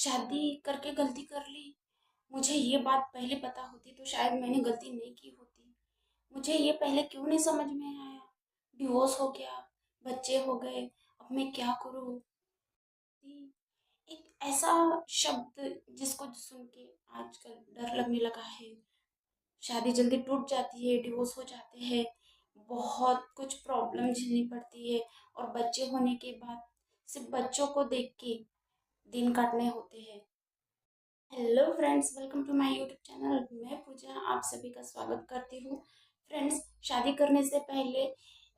शादी करके गलती कर ली। मुझे ये बात पहले पता होती तो शायद मैंने गलती नहीं की होती। मुझे ये पहले क्यों नहीं समझ में आया। डिवोर्स हो गया, बच्चे हो गए, अब मैं क्या करूँ। एक ऐसा शब्द जिसको सुन के आजकल डर लगने लगा है। शादी जल्दी टूट जाती है, डिवोर्स हो जाते हैं, बहुत कुछ प्रॉब्लम झेलनी पड़ती है। और बच्चे होने के बाद सिर्फ बच्चों को देख के दिन काटने होते हैं। Hello friends, welcome to my YouTube channel. मैं पूजा आप सभी का स्वागत करती हूँ। फ्रेंड्स, शादी करने से पहले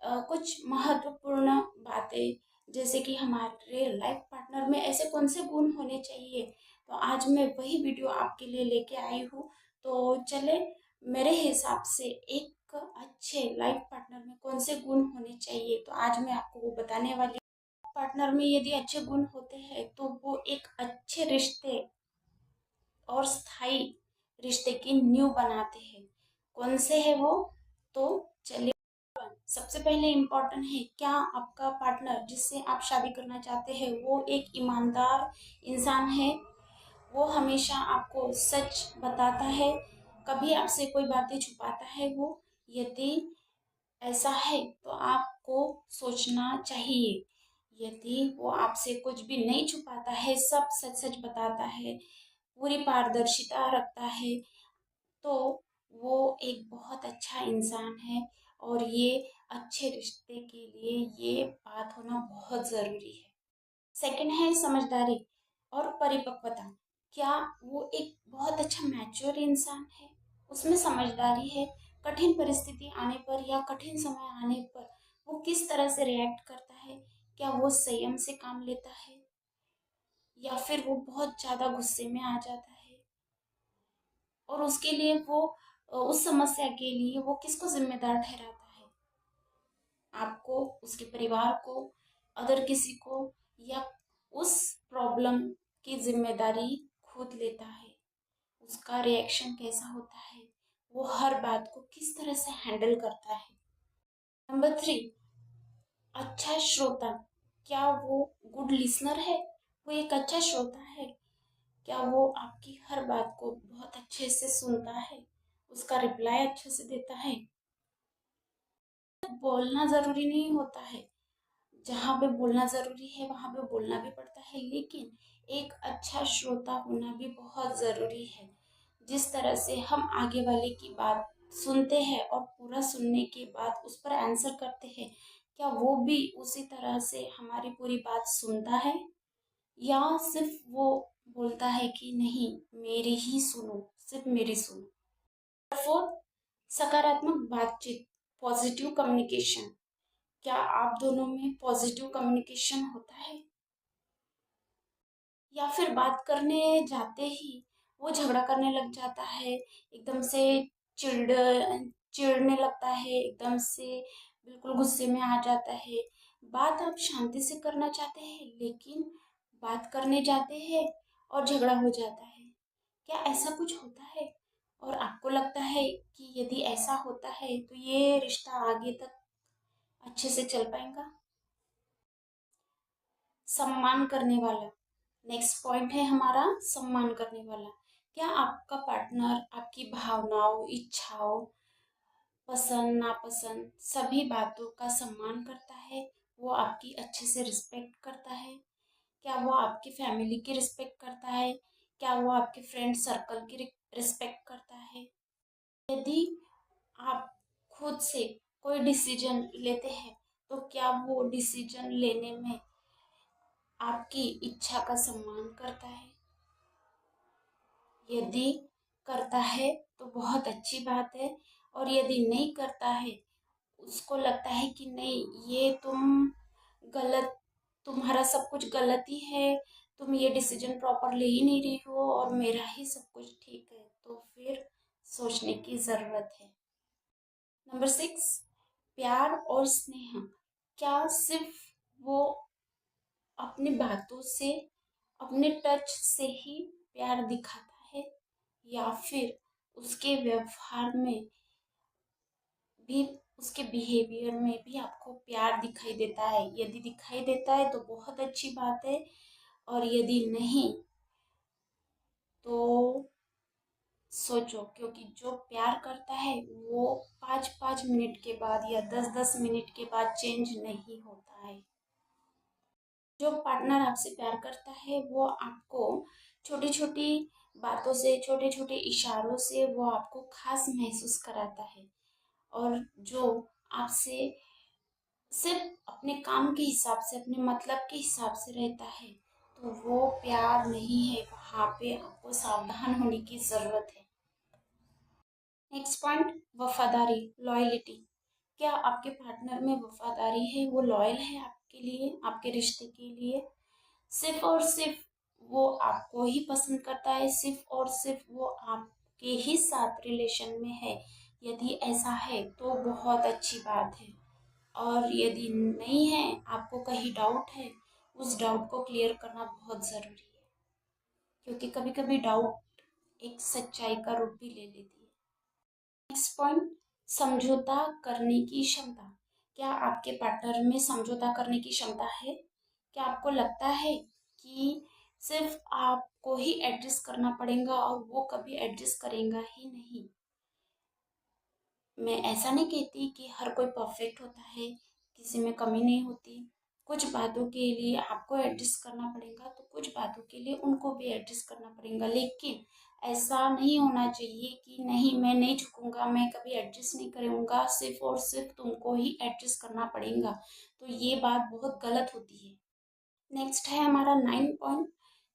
कुछ महत्वपूर्ण बातें, जैसे कि हमारे लाइफ पार्टनर में ऐसे कौन से गुण होने चाहिए, तो आज मैं वही वीडियो आपके लिए लेके आई हूँ। तो चले, मेरे हिसाब से एक अच्छे लाइफ पार्टनर में कौन से गुण होने चाहिए, तो आज मैं आपको वो बताने वाली। पार्टनर में यदि अच्छे गुण होते हैं तो वो एक अच्छे रिश्ते और स्थायी रिश्ते की नींव बनाते हैं। कौन से है वो, तो चलिए। सबसे पहले इम्पोर्टेंट है, क्या आपका पार्टनर जिससे आप शादी करना चाहते हैं वो एक ईमानदार इंसान है। वो हमेशा आपको सच बताता है, कभी आपसे कोई बातें छुपाता है वो। यदि ऐसा है तो आपको सोचना चाहिए। यदि वो आपसे कुछ भी नहीं छुपाता है, सब सच सच बताता है, पूरी पारदर्शिता रखता है, तो वो एक बहुत अच्छा इंसान है। और ये अच्छे रिश्ते के लिए ये बात होना बहुत ज़रूरी है। सेकंड है समझदारी और परिपक्वता। क्या वो एक बहुत अच्छा मैच्योर इंसान है, उसमें समझदारी है। कठिन परिस्थिति आने पर या कठिन समय आने पर वो किस तरह से रिएक्ट करता है। क्या वो संयम से काम लेता है या फिर वो बहुत ज़्यादा गुस्से में आ जाता है। और उसके लिए वो उस समस्या के लिए वो किसको जिम्मेदार ठहराता है, आपको, उसके परिवार को, अदर किसी को, या उस प्रॉब्लम की जिम्मेदारी खुद लेता है। उसका रिएक्शन कैसा होता है, वो हर बात को किस तरह से हैंडल करता है। नंबर 3, अच्छा श्रोता। क्या वो गुड लिसनर है, वो एक अच्छा श्रोता है। क्या वो आपकी हर बात को बहुत अच्छे से सुनता है, उसका रिप्लाई अच्छे से देता है। बोलना जरूरी नहीं होता है, जहाँ पे बोलना जरूरी है वहां पे बोलना भी पड़ता है, लेकिन एक अच्छा श्रोता होना भी बहुत जरूरी है। जिस तरह से हम आगे वाले की बात सुनते हैं और पूरा सुनने के बाद उस पर आंसर करते हैं, क्या वो भी उसी तरह से हमारी पूरी बात सुनता है, या सिर्फ वो बोलता है कि नहीं, मेरी ही सुनो, सिर्फ मेरी सुनो। फोर्थ, सकारात्मक बातचीत, पॉजिटिव कम्युनिकेशन। क्या आप दोनों में पॉजिटिव कम्युनिकेशन होता है, या फिर बात करने जाते ही वो झगड़ा करने लग जाता है, एकदम से चिढ़ चिढ़ने लगता है, एकदम से बिल्कुल गुस्से में आ जाता है। बात आप शांति से करना चाहते हैं लेकिन बात करने जाते हैं और झगड़ा हो जाता है। क्या ऐसा कुछ होता है, और आपको लगता है कि यदि ऐसा होता है तो ये रिश्ता आगे तक अच्छे से चल पाएगा। सम्मान करने वाला, नेक्स्ट पॉइंट है हमारा, सम्मान करने वाला। क्या आपका पार्टनर आपकी भावनाओं, इच्छाओं, पसंद नापसंद सभी बातों का सम्मान करता है, वो आपकी अच्छे से रिस्पेक्ट करता है। क्या वो आपकी फैमिली की रिस्पेक्ट करता है, क्या वो आपके फ्रेंड सर्कल की रिस्पेक्ट करता है। यदि आप खुद से कोई डिसीजन लेते हैं तो क्या वो डिसीजन लेने में आपकी इच्छा का सम्मान करता है। यदि करता है तो बहुत अच्छी बात है, और यदि नहीं करता है, उसको लगता है कि नहीं, ये तुम गलत, तुम्हारा सब कुछ गलत ही है, तुम ये डिसीजन प्रॉपर ले ही नहीं रही हो और मेरा ही सब कुछ ठीक है, तो फिर सोचने की ज़रूरत है। नंबर 6, प्यार और स्नेह। क्या सिर्फ वो अपनी बातों से, अपने टच से ही प्यार दिखाता है, या फिर उसके व्यवहार में भी, उसके बिहेवियर में भी आपको प्यार दिखाई देता है। यदि दिखाई देता है तो बहुत अच्छी बात है, और यदि नहीं तो सोचो, क्योंकि जो प्यार करता है वो 5-5 मिनट के बाद या 10-10 मिनट के बाद चेंज नहीं होता है। जो पार्टनर आपसे प्यार करता है वो आपको छोटी छोटी बातों से, छोटे छोटे इशारों से वो आपको खास महसूस कराता है। और जो आपसे सिर्फ अपने काम के हिसाब से, अपने मतलब के हिसाब से रहता है, तो वो प्यार नहीं है। वहाँ पे आपको सावधान होने की ज़रूरत है। नेक्स्ट पॉइंट, वफादारी, लॉयलिटी। क्या आपके पार्टनर में वफादारी है? वो लॉयल है आपके लिए, आपके रिश्ते के लिए? सिर्फ और सिर्फ वो आपको ही पसंद करता है, सिर्फ और सिर्फ वो आपके ही साथ रिलेशन में है? यदि ऐसा है तो बहुत अच्छी बात है। और यदि नहीं है, आपको कहीं डाउट है, उस डाउट को क्लियर करना बहुत ज़रूरी है, क्योंकि कभी कभी डाउट एक सच्चाई का रूप भी ले लेती है। नेक्स्ट पॉइंट, समझौता करने की क्षमता। क्या आपके पार्टनर में समझौता करने की क्षमता है? क्या आपको लगता है कि सिर्फ आपको ही एडजस्ट करना पड़ेगा और वो कभी एडजस्ट करेगा ही नहीं? मैं ऐसा नहीं कहती कि हर कोई परफेक्ट होता है, किसी में कमी नहीं होती। कुछ बातों के लिए आपको एडजस्ट करना पड़ेगा, तो कुछ बातों के लिए उनको भी एडजस्ट करना पड़ेगा। लेकिन ऐसा नहीं होना चाहिए कि नहीं, मैं नहीं झुकूंगा, मैं कभी एडजस्ट नहीं करूंगा, सिर्फ और सिर्फ तुमको ही एडजस्ट करना पड़ेगा। तो ये बात बहुत गलत होती है। नेक्स्ट है हमारा 9 पॉइंट,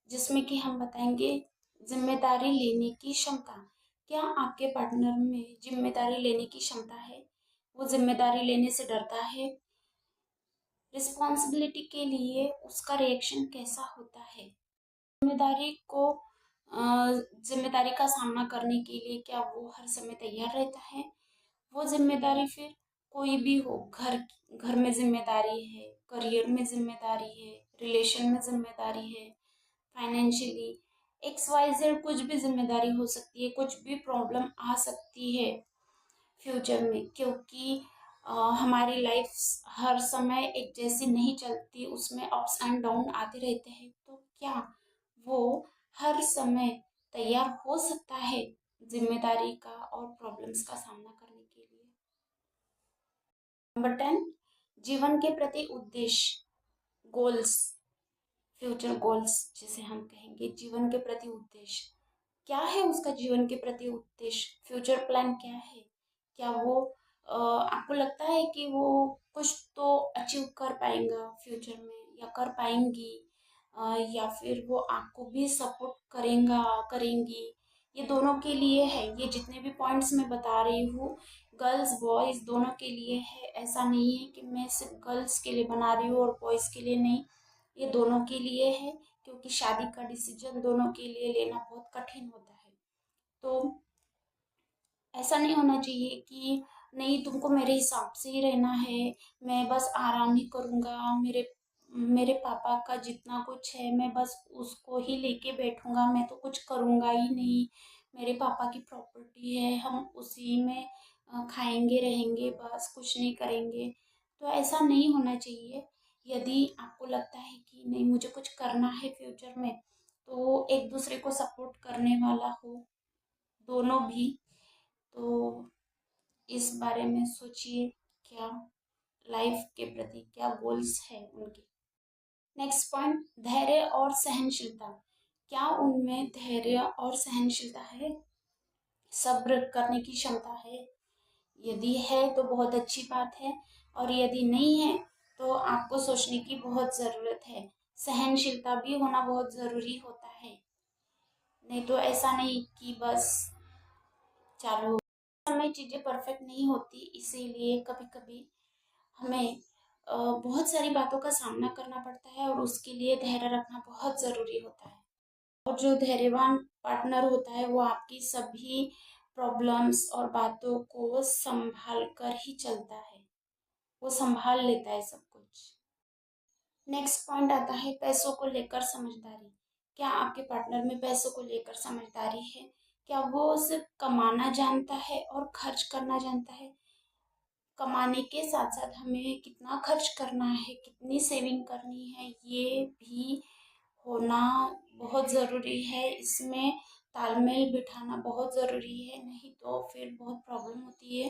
जिसमें कि हम बताएंगे जिम्मेदारी लेने की क्षमता। क्या आपके पार्टनर में जिम्मेदारी लेने की क्षमता है? वो जिम्मेदारी लेने से डरता है? रिस्पॉन्सिबिलिटी के लिए उसका रिएक्शन कैसा होता है? जिम्मेदारी को जिम्मेदारी का सामना करने के लिए क्या वो हर समय तैयार रहता है? वो जिम्मेदारी फिर कोई भी हो, घर में जिम्मेदारी है, करियर में जिम्मेदारी है, रिलेशन में जिम्मेदारी है, फाइनेंशियली, XYZ कुछ भी जिम्मेदारी हो सकती है, कुछ भी प्रॉब्लम आ सकती है फ्यूचर में, क्योंकि हमारी लाइफ हर समय एक जैसी नहीं चलती, उसमें अप्स एंड डाउन आते रहते हैं। तो क्या वो हर समय तैयार हो सकता है जिम्मेदारी का और प्रॉब्लम्स का सामना करने के लिए? नंबर 10, जीवन के प्रति उद्देश्य, गोल्स, फ्यूचर गोल्स जिसे हम कहेंगे, जीवन के प्रति उद्देश्य। क्या है उसका जीवन के प्रति उद्देश्य? फ्यूचर प्लान क्या है? क्या वो आपको लगता है कि वो कुछ तो अचीव कर पाएगा फ्यूचर में या कर पाएंगी? या फिर वो आपको भी सपोर्ट करेगा, करेंगी? ये दोनों के लिए है। ये जितने भी पॉइंट्स मैं बता रही हूँ, गर्ल्स बॉयज़ दोनों के लिए है। ऐसा नहीं है कि मैं सिर्फ गर्ल्स के लिए बना रही हूँ और बॉयज़ के लिए नहीं, ये दोनों के लिए है, क्योंकि शादी का डिसीजन दोनों के लिए लेना बहुत कठिन होता है। तो ऐसा नहीं होना चाहिए कि नहीं, तुमको मेरे हिसाब से ही रहना है, मैं बस आराम ही करूँगा, मेरे मेरे पापा का जितना कुछ है मैं बस उसको ही लेके बैठूंगा, मैं तो कुछ करूँगा ही नहीं, मेरे पापा की प्रॉपर्टी है, हम उसी में खाएंगे रहेंगे, बस कुछ नहीं करेंगे। तो ऐसा नहीं होना चाहिए। यदि आपको लगता है कि नहीं, मुझे कुछ करना है फ्यूचर में, तो एक दूसरे को सपोर्ट करने वाला हो, दोनों भी। तो इस बारे में सोचिए, क्या लाइफ के प्रति क्या गोल्स है उनके। नेक्स्ट पॉइंट, धैर्य और सहनशीलता। क्या उनमें धैर्य और सहनशीलता है? सब्र करने की क्षमता है? यदि है तो बहुत अच्छी बात है, और यदि नहीं है तो आपको सोचने की बहुत ज़रूरत है। सहनशीलता भी होना बहुत ज़रूरी होता है। नहीं तो ऐसा नहीं कि बस चालू समय चीज़ें परफेक्ट नहीं होती, इसीलिए कभी कभी हमें बहुत सारी बातों का सामना करना पड़ता है, और उसके लिए धैर्य रखना बहुत ज़रूरी होता है। और जो धैर्यवान पार्टनर होता है वो आपकी सभी प्रॉब्लम्स और बातों को संभाल कर ही चलता है, वो संभाल लेता है सब कुछ। नेक्स्ट पॉइंट आता है पैसों को लेकर समझदारी। क्या आपके पार्टनर में पैसों को लेकर समझदारी है? क्या वो सिर्फ कमाना जानता है और खर्च करना जानता है? कमाने के साथ साथ हमें कितना खर्च करना है, कितनी सेविंग करनी है, ये भी होना बहुत ज़रूरी है। इसमें तालमेल बिठाना बहुत ज़रूरी है, नहीं तो फिर बहुत प्रॉब्लम होती है।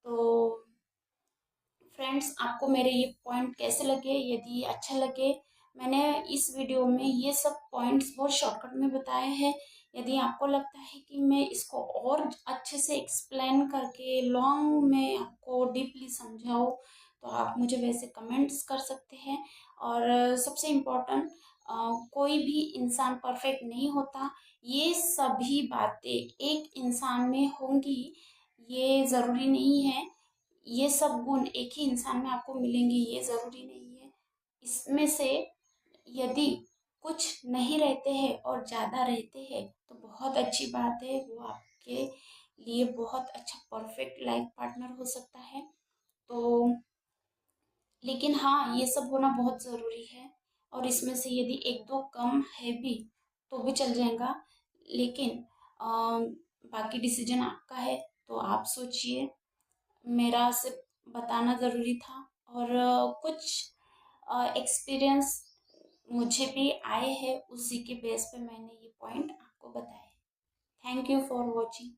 तो फ्रेंड्स, आपको मेरे ये पॉइंट कैसे लगे? यदि अच्छा लगे, मैंने इस वीडियो में ये सब पॉइंट्स बहुत शॉर्टकट में बताए हैं। यदि आपको लगता है कि मैं इसको और अच्छे से एक्सप्लेन करके लॉन्ग में आपको डीपली समझाऊँ, तो आप मुझे वैसे कमेंट्स कर सकते हैं। और सबसे इम्पोर्टेंट, कोई भी इंसान परफेक्ट नहीं होता। ये सभी बातें एक इंसान में होंगी, ये ज़रूरी नहीं है। ये सब गुण एक ही इंसान में आपको मिलेंगे, ये ज़रूरी नहीं है। इसमें से यदि कुछ नहीं रहते हैं और ज़्यादा रहते हैं तो बहुत अच्छी बात है, वो आपके लिए बहुत अच्छा परफेक्ट लाइफ पार्टनर हो सकता है। तो लेकिन हाँ, ये सब होना बहुत ज़रूरी है। और इसमें से यदि एक दो कम है भी तो भी चल जाएगा। लेकिन बाकी डिसीजन आपका है, तो आप सोचिए। मेरा सिर्फ बताना ज़रूरी था। और कुछ एक्सपीरियंस मुझे भी आए हैं, उसी के बेस पे मैंने ये पॉइंट आपको बताए। Thank you for watching.